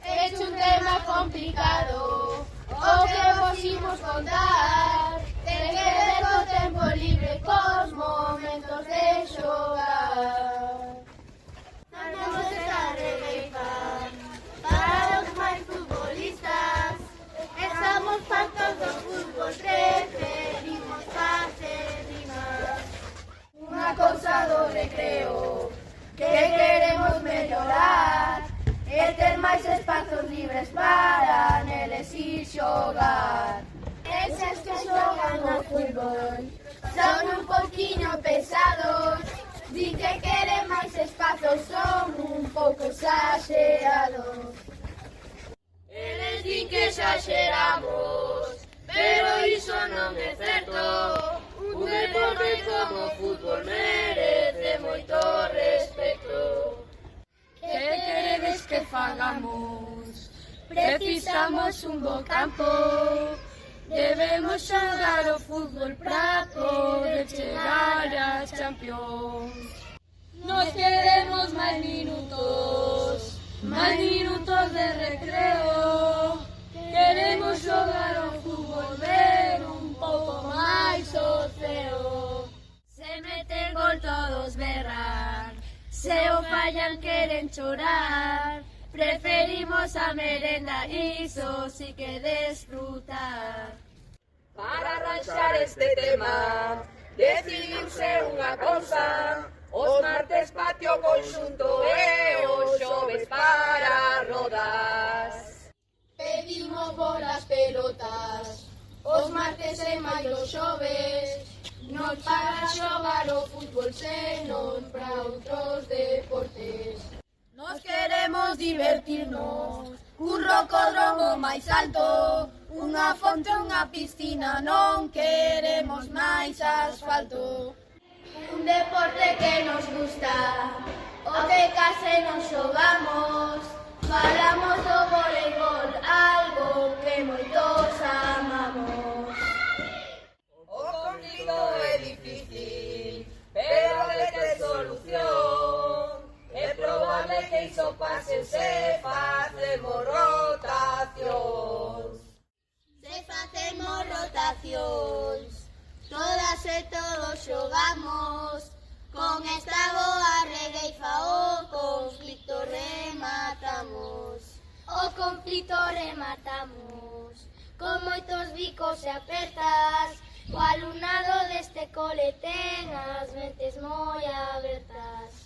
Es un tema complicado, o que vos imos contar. Ten que ver co tempo libre, cos momentos de xogar. Vamos a regueifar para os máis futbolistas. Estamos fartos do fútbol, preferimos facer rimas. Unha cousa do recreo que queremos mellorar é ter máis espazos libres para neles ir xogar. Eses que xogan ao fútbol son un poquinho pesados, din que queren máis espazos, son un pouco exagerados. Eles din que exageramos, pero iso non é certo. Un deporte como o fútbol merece moito respeto. Que queredes que fagamos? Precisamos un bo campo. Debemos xogar o fútbol para poder chegar ás Champions. Nos queremos máis minutos de recreo. Queremos xogar ao fútbol, ver un pouco máis o ceo. Se meten gol todos berran, se o fallan queren chorar. Preferimos a merenda, iso sí que desfrutar. Para arranxar este tema, decidiuse unha cousa: os martes patio conxunto e os xoves para rodas. Pedimos bolas pelotas, os martes e máis os xoves, non para xogar o fútbol, senón para outros deportes. Nos queremos divertirnos, cun rocódromo máis alto, unha fonte, unha piscina, non queremos máis asfalto. Un deporte que nos gusta, o que case non xogamos, falamos do voleibol, algo que moitos amamos. O conflito é difícil, pero de ter solución. É probable que iso pase se facemos rotacións. Se facemos rotacións, todas e todos xogamos, con esta boa regueifa o conflito rematamos. O conflito rematamos, con moitos bicos e apertas, o alumnado deste cole ten as mentes moi abertas.